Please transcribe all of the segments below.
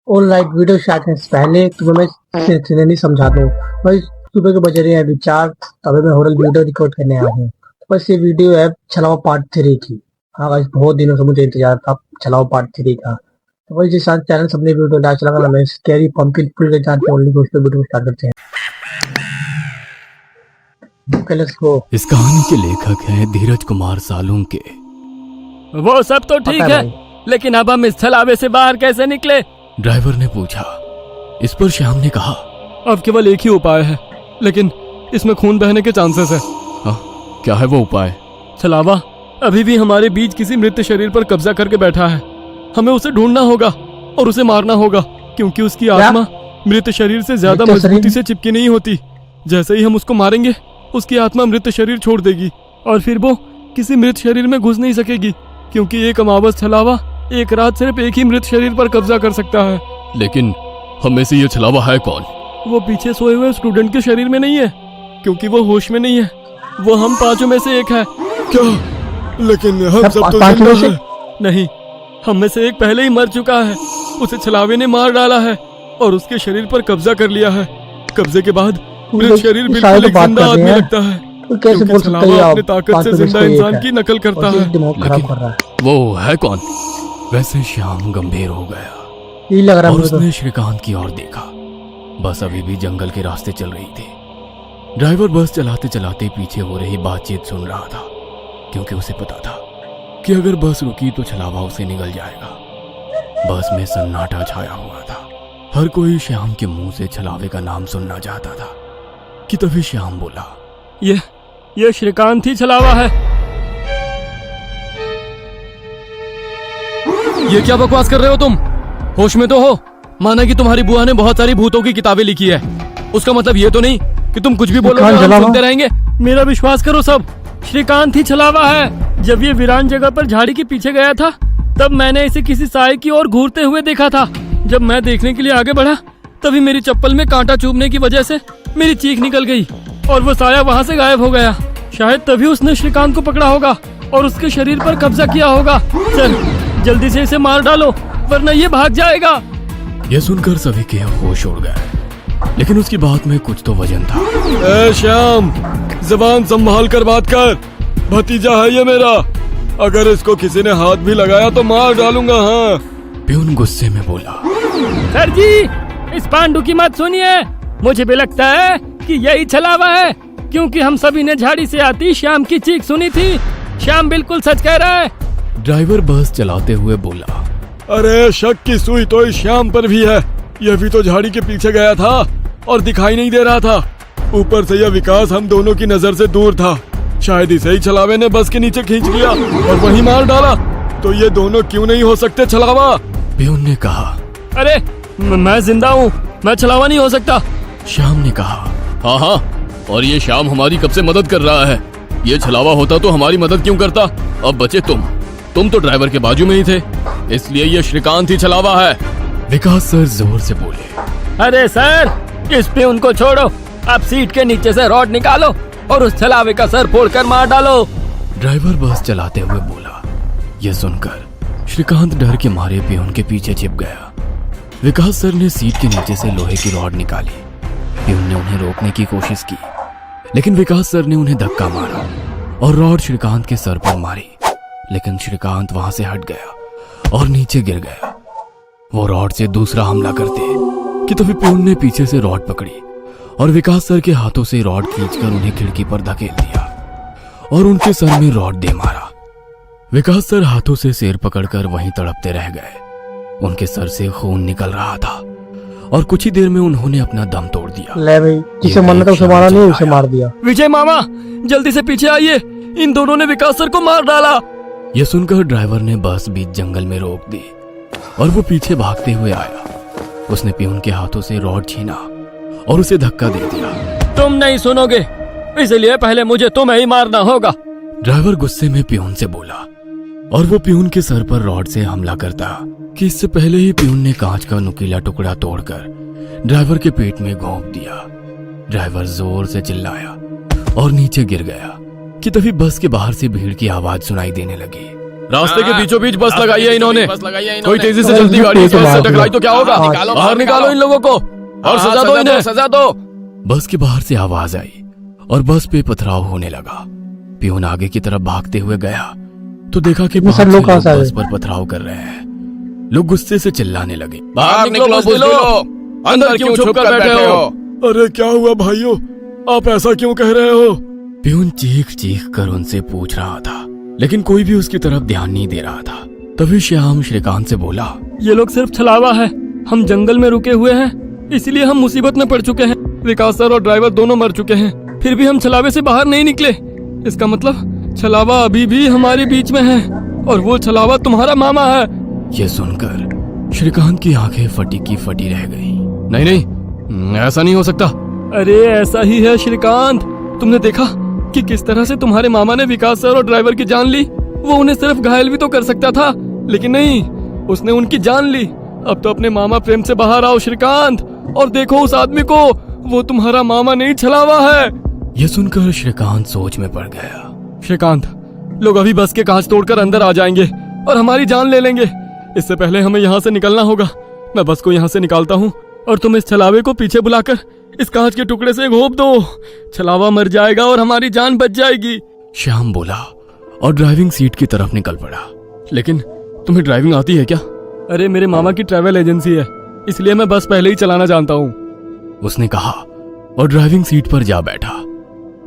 All right, video start करने से पहले तुम्हें मैं सिनेरी समझा दूं। भाई सुबह के बज रहे हैं अभी 4, तभी मैं हॉरर वीडियो रिकॉर्ड करने आया हूँ। बस ये वीडियो है छलावा पार्ट 3 की। हाँ भाई, बहुत दिनों से मुझे इंतजार था छलावा पार्ट 3 का। तो भाई जिस चैनल से अपने वीडियो डाल चला मैं स्कैरी पंपिंग फुल के जानते ओनली को वीडियो स्टार्ट करते हैं। Okay let's go. इस कहानी के लेखक हैं धीरज कुमार सालुंके। वो सब तो ठीक है, भाई। लेकिन अब हम इस छलावे से बाहर कैसे निकले? ड्राइवर ने पूछा। इस पर श्याम ने कहा, अब केवल एक ही उपाय है, लेकिन इसमें खून बहने के चांसेस है। क्या है वो उपाय? छलावा अभी भी हमारे बीच किसी मृत शरीर पर कब्जा करके बैठा है। हमें उसे ढूंढना होगा और उसे मारना होगा, क्योंकि उसकी आत्मा मृत शरीर से ज्यादा मृत मजबूती शरीर? से चिपकी नहीं होती। जैसे ही हम उसको मारेंगे, उसकी आत्मा मृत शरीर छोड़ देगी और फिर वो किसी मृत शरीर में घुस नहीं सकेगी, क्योंकि एक अमावस छलावा एक रात सिर्फ एक ही मृत शरीर पर कब्जा कर सकता है। लेकिन हम में से ये छलावा है कौन? वो पीछे सोए हुए स्टूडेंट के शरीर में नहीं है, क्योंकि वो होश में नहीं है। वो हम पांचों में से एक है। क्या? लेकिन हम सब तो पांच जिंदा में से? हैं। नहीं, हम में से एक पहले ही मर चुका है। उसे छलावे ने मार डाला है और उसके शरीर पर कब्जा कर लिया है। कब्जे के बाद मृत शरीर बिल्कुल एक जिंदा आदमी लगता है, तो कैसे क्योंकि बोल सकते छलावा हैं अपने ताकत से जिंदा इंसान की नकल करता है। दिमाग खराब कर रहा है। वो है कौन? वैसे श्याम गंभीर हो गया ये लग रहा है और मुझे तो। उसने श्रीकांत की ओर देखा। बस अभी भी जंगल के रास्ते चल रही थी। ड्राइवर बस चलाते चलाते पीछे हो रही बातचीत सुन रहा था, क्योंकि उसे पता था कि अगर बस रुकी तो छलावा उसे निगल जाएगा। बस में सन्नाटा छाया हुआ था। हर कोई श्याम के मुंह से छलावे का नाम सुनना चाहता था कि तभी श्याम बोला, ये श्रीकांत ही छलावा है। ये क्या बकवास कर रहे हो तुम? होश में तो हो? माना कि तुम्हारी बुआ ने बहुत सारी भूतों की किताबें लिखी है, उसका मतलब ये तो नहीं कि तुम कुछ भी बोलोगे और हम सुनते रहेंगे। मेरा विश्वास करो सब, श्रीकांत ही छलावा है। जब ये वीरान जगह पर झाड़ी के पीछे गया था, तब मैंने इसे किसी साए की ओर घूरते हुए देखा था। जब मैं देखने के लिए आगे बढ़ा, तभी मेरी चप्पल में कांटा चुभने की वजह से मेरी चीख निकल गई और वो साया वहाँ से गायब हो गया। शायद तभी उसने श्रीकांत को पकड़ा होगा और उसके शरीर पर कब्जा किया होगा। चल जल्दी से इसे मार डालो, वरना ये भाग जाएगा। यह सुनकर सभी के होश उड़ गए, लेकिन उसकी बात में कुछ तो वजन था। ए श्याम, जबान संभाल कर बात कर। भतीजा है ये मेरा, अगर इसको किसी ने हाथ भी लगाया तो मार डालूंगा। हाँ। प्यून गुस्से में बोला, सर जी, इस पांडु की मत सुनिए। मुझे भी लगता है कि यही छलावा है, क्योंकि हम सभी ने झाड़ी से आती श्याम की चीख सुनी थी। श्याम बिल्कुल सच कह रहा है। ड्राइवर बस चलाते हुए बोला, अरे शक की सुई तो इस श्याम पर भी है। यह भी तो झाड़ी के पीछे गया था और दिखाई नहीं दे रहा था। ऊपर से यह विकास हम दोनों की नजर से दूर था। शायद इसे ही छलावे ने बस के नीचे खींच लिया और वहीं मार डाला। तो ये दोनों क्यों नहीं हो सकते छलावा? प्यून ने कहा। अरे मैं जिंदा हूँ, मैं छलावा नहीं हो सकता। श्याम ने कहा, हाँ, और ये श्याम हमारी कब से मदद कर रहा है। ये छलावा होता तो हमारी मदद क्यों करता? अब बचे तुम तो ड्राइवर के बाजू में ही थे, इसलिए ये श्रीकांत ही छलावा है। विकास सर जोर से बोले, अरे सर, इस पे उनको छोड़ो। आप सीट के नीचे से रॉड निकालो और उस छलावे का सर फोड़कर मार डालो। ड्राइवर बस चलाते हुए बोला। यह सुनकर श्रीकांत डर के मारे प्यून के पीछे छिप गया। विकास सर ने सीट के नीचे से लोहे की रॉड निकाली। प्यून ने उन्हें रोकने की कोशिश की, लेकिन विकास सर ने उन्हें धक्का मारा और रॉड श्रीकांत के सर पर मारी। लेकिन श्रीकांत वहां से हट गया और नीचे गिर गया। वो रॉड से दूसरा हमला करते कि तभी प्यून ने पीछे से रॉड पकड़ी और विकास सर के हाथों से रॉड खींचकर उन्हें खिड़की पर धकेल दिया और उनके सर में रॉड दे मारा। विकास सर हाथों से सिर पकड़कर वहीं तड़पते रह गए। उनके सर से खून निकल रहा था और कुछ ही देर में उन्होंने अपना दम तोड़ दिया। ले भाई, जिसे मरना था उसे मारा नहीं, उसे मार दिया। विजय मामा, जल्दी से पीछे आइए, इन दोनों ने विकास सर को मार डाला। यह सुनकर ड्राइवर ने बस बीच जंगल में रोक दी और वो पीछे भागते हुए आया। उसने प्यून के हाथों से रॉड छीना और उसे धक्का दे दिया। तुम नहीं सुनोगे, इसलिए पहले मुझे तुम्हें ही मारना होगा। ड्राइवर गुस्से में प्यून से बोला और वो प्यून के सर पर रॉड से हमला करता कि इससे पहले ही प्यून ने कांच का नुकीला टुकड़ा तोड़कर ड्राइवर के पेट में घोंप दिया। ड्राइवर जोर से चिल्लाया और नीचे गिर गया कि तभी बस के बाहर से भीड़ की आवाज सुनाई देने लगी। रास्ते के बीचों बीच बस लगाई है इन्होंने। कोई तेजी से अरे चलती ये गाड़ी तो बस से बात है। टकराई तो क्या होगा? बाहर निकालो इन लोगों को और सजा दो इन्हें, सजा दो। बस के बाहर से आवाज आई और बस पे पथराव होने लगा। पियून आगे की तरफ भागते हुए गया तो देखा कि ये सब बहुत लोग से कहाँ लोग से आ गए? बस पर पथराव कर रहे हैं। लोग गुस्से से चिल्लाने लगे, बाहर निकलो बुज़दिलो, अंदर क्यों छुप कर बैठे हो? अरे क्या हुआ भाइयों, आप ऐसा क्यों कह रहे हो? पियून चीख चीख कर उनसे पूछ रहा था, लेकिन कोई भी उसकी तरफ ध्यान नहीं दे रहा था। तभी श्याम श्रीकांत से बोला, ये लोग सिर्फ छलावा है, हम जंगल में रुके हुए हैं, इसलिए हम मुसीबत में पड़ चुके हैं। विकास सर और ड्राइवर दोनों मर चुके हैं, फिर भी हम छलावे से बाहर नहीं निकले। इसका मतलब छलावा अभी भी हमारे बीच में है और वो छलावा तुम्हारा मामा है। ये सुनकर श्रीकांत की आंखें फटी की फटी रह गई। नहीं नहीं, ऐसा नहीं हो सकता। अरे ऐसा ही है श्रीकांत, तुमने देखा कि किस तरह से तुम्हारे मामा ने विकास सर और ड्राइवर की जान ली। वो उन्हें सिर्फ घायल भी तो कर सकता था, लेकिन नहीं, उसने उनकी जान ली। अब तो अपने मामा प्रेम से बाहर आओ श्रीकांत और देखो उस आदमी को, वो तुम्हारा मामा नहीं छलावा है। यह सुनकर श्रीकांत सोच में पड़ गया। श्रीकांत, लोग अभी बस के कांच तोड़कर अंदर आ जाएंगे और हमारी जान ले लेंगे। इससे पहले हमें यहाँ से निकलना होगा। मैं बस को यहाँ से निकालता हूँ और तुम इस छलावे को पीछे बुलाकर इस कांच के टुकड़े से घोंप दो। छलावा मर जाएगा और हमारी जान बच जाएगी। श्याम बोला और ड्राइविंग सीट की तरफ निकल पड़ा। लेकिन तुम्हें ड्राइविंग आती है क्या? अरे मेरे मामा की ट्रैवल एजेंसी है, इसलिए मैं बस पहले ही चलाना जानता हूँ, उसने कहा और ड्राइविंग सीट पर जा बैठा।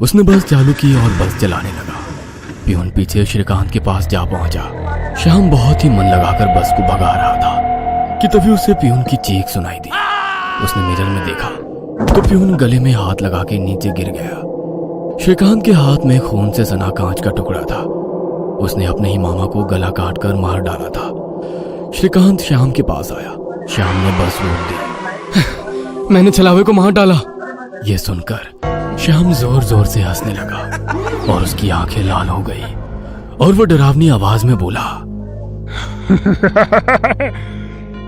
उसने बस चालू की और बस चलाने लगा। पियून पीछे श्रीकांत के पास जा पहुंचा। श्याम बहुत ही मन लगाकर बस को भगा रहा था कि तभी उसे पियून की चीख सुनाई दी। उसने मिरर में देखा तो पियून गले में हाथ लगा के नीचे गिर गया। श्रीकांत के हाथ में खून से सना कांच का टुकड़ा था। उसने अपने ही मामा को गला काट कर मार डाला था। श्रीकांत श्याम के पास आया। श्याम ने बस रोक दी। मैंने छलावे को मार डाला। यह सुनकर श्याम जोर जोर से हंसने लगा और उसकी आंखें लाल हो गई और वो डरावनी आवाज में बोला,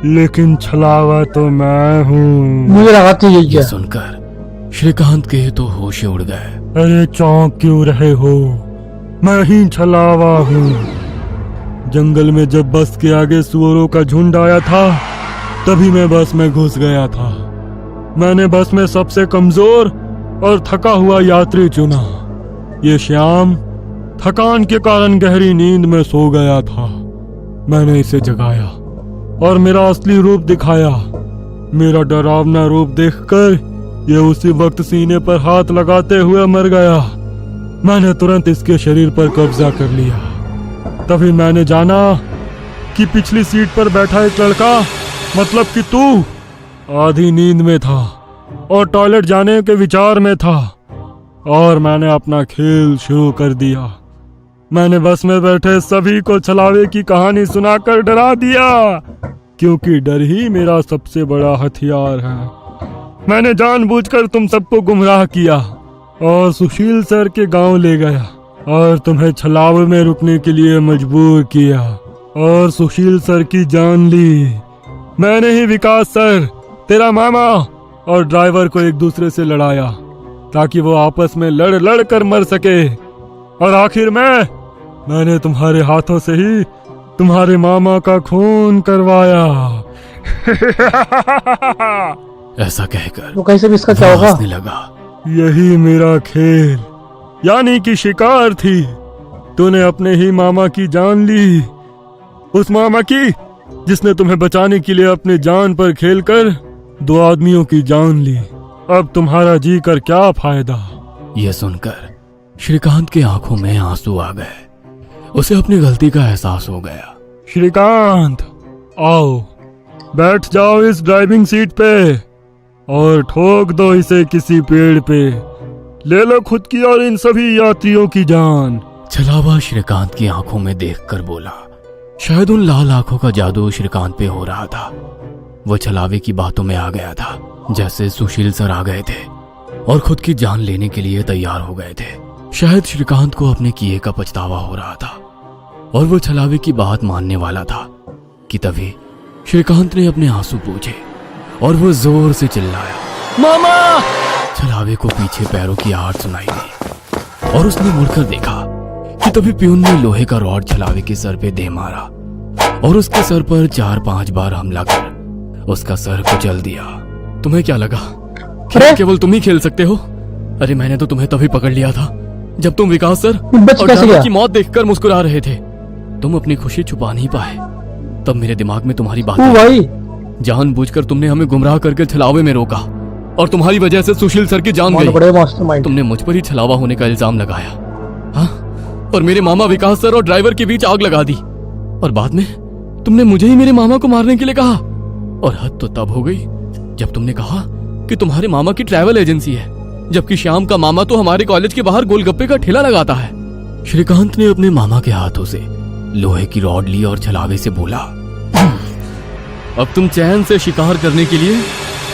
लेकिन छलावा तो मैं हूँ। मुझे लगा था यही ये है। सुनकर श्रीकांत के तो होश ही उड़ गए। अरे चौंक क्यों रहे हो, मैं ही छलावा हूँ। जंगल में जब बस के आगे सुअरों का झुंड आया था, तभी मैं बस में घुस गया था। मैंने बस में सबसे कमजोर और थका हुआ यात्री चुना। ये श्याम थकान के कारण गहरी नींद में सो गया था। मैंने इसे जगाया और मेरा असली रूप दिखाया। मेरा डरावना रूप देखकर ये उसी वक्त सीने पर हाथ लगाते हुए मर गया। मैंने तुरंत इसके शरीर पर कब्जा कर लिया। तभी मैंने जाना कि पिछली सीट पर बैठा एक लड़का, मतलब कि तू, आधी नींद में था और टॉयलेट जाने के विचार में था, और मैंने अपना खेल शुरू कर दिया। मैंने बस में बैठे सभी को छलावे की कहानी सुनाकर डरा दिया, क्योंकि डर ही मेरा सबसे बड़ा हथियार है। मैंने जानबूझकर तुम सबको गुमराह किया और सुशील सर के गांव ले गया और तुम्हें छलावे में रुकने के लिए मजबूर किया और सुशील सर की जान ली। मैंने ही विकास सर, तेरा मामा और ड्राइवर को एक दूसरे से लड़ाया ताकि वो आपस में लड़ लड़ कर मर सके, और आखिर मैंने तुम्हारे हाथों से ही तुम्हारे मामा का खून करवाया। ऐसा कहकर वो कैसे भी इसका क्या वो होगा? हंसने लगा। यही मेरा खेल यानी कि शिकार थी। तूने अपने ही मामा की जान ली, उस मामा की जिसने तुम्हें बचाने के लिए अपने जान पर खेलकर 2 आदमियों की जान ली। अब तुम्हारा जी कर क्या फायदा। यह सुनकर श्रीकांत की आंखों में आंसू आ गए। उसे अपनी गलती का एहसास हो गया। श्रीकांत, आओ बैठ जाओ इस ड्राइविंग सीट पे और ठोक दो इसे किसी पेड़ पे। ले लो खुद की और इन सभी यात्रियों की जान। छलावा श्रीकांत की आंखों में देखकर बोला। शायद उन लाल आंखों का जादू श्रीकांत पे हो रहा था। वो छलावे की बातों में आ गया था, जैसे सुशील सर आ गए थे और खुद की जान लेने के लिए तैयार हो गए थे। शायद श्रीकांत को अपने किए का पछतावा हो रहा था और वो छलावे की बात मानने वाला था कि तभी श्रीकांत ने अपने आंसू पूछे और वो जोर से चिल्लाया, मामा! छलावे को पीछे पैरों की आहट सुनाई दी और उसने मुड़कर देखा कि तभी प्यून ने लोहे का रॉड छलावे के सर पे दे मारा और उसके सर पर 4-5 बार हमला कर उसका सर कुचल दिया। तुम्हें क्या लगा अरे! केवल तुम ही खेल सकते हो? अरे मैंने तो तुम्हें तभी पकड़ लिया था जब तुम विकास सर बच और कैसे ड्राइवर गया? की मौत देखकर मुस्कुरा रहे थे। तुम अपनी खुशी छुपा नहीं पाए। तब मेरे दिमाग में तुम्हारी बात ओ आई। भाई जानबूझकर तुमने हमें गुमराह करके छलावे में रोका और तुम्हारी वजह से सुशील सर की जान बहुत गई। बड़े मास्टरमाइंड। तुमने मुझ पर ही छलावा होने का इल्जाम लगाया, हाँ? और मेरे मामा विकास सर और ड्राइवर के बीच आग लगा दी और बाद में तुमने मुझे ही मेरे मामा को मारने के लिए कहा। और हद तो तब हो गई जब तुमने कहा कि तुम्हारे मामा की ट्रैवल एजेंसी है, जबकि श्याम का मामा तो हमारे कॉलेज के बाहर गोलगप्पे का ठेला लगाता है। श्रीकांत ने अपने मामा के हाथों से लोहे की रॉड ली और छलावे से बोला, अब तुम चैन से शिकार करने के लिए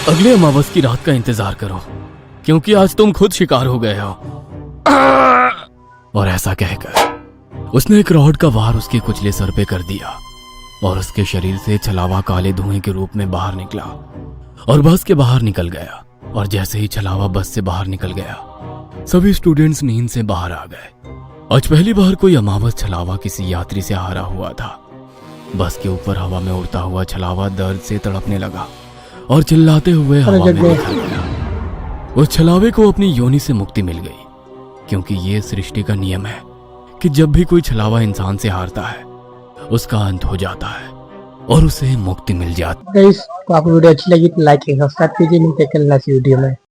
अगले अमावस की रात का इंतजार करो, क्योंकि आज तुम खुद शिकार हो गए हो। और ऐसा कहकर उसने एक रॉड का वार उसके कुचले सर पे कर दिया और उसके शरीर से छलावा काले धुएं के रूप में बाहर निकला और बस के बाहर निकल गया। और जैसे ही छलावा बस से बाहर निकल गया, सभी स्टूडेंट्स नींद से बाहर आ गए। आज पहली बार कोई अमावस छलावा किसी यात्री से हारा हुआ था। बस के ऊपर हवा में उड़ता हुआ छलावा दर्द से तड़पने लगा और चिल्लाते हुए हवा में निकल गया। उस छलावे को अपनी योनि से मुक्ति मिल गई, क्योंकि ये सृष्टि का नियम है कि जब भी कोई छलावा इंसान से हारता है उसका अंत हो जाता है और उसे मुक्ति मिल जाती है। गाइस, तो आपको वीडियो अच्छी लगी तो लाइक सब्सक्राइब कीजिए। मिलते हैं कल नेक्स्ट वीडियो में।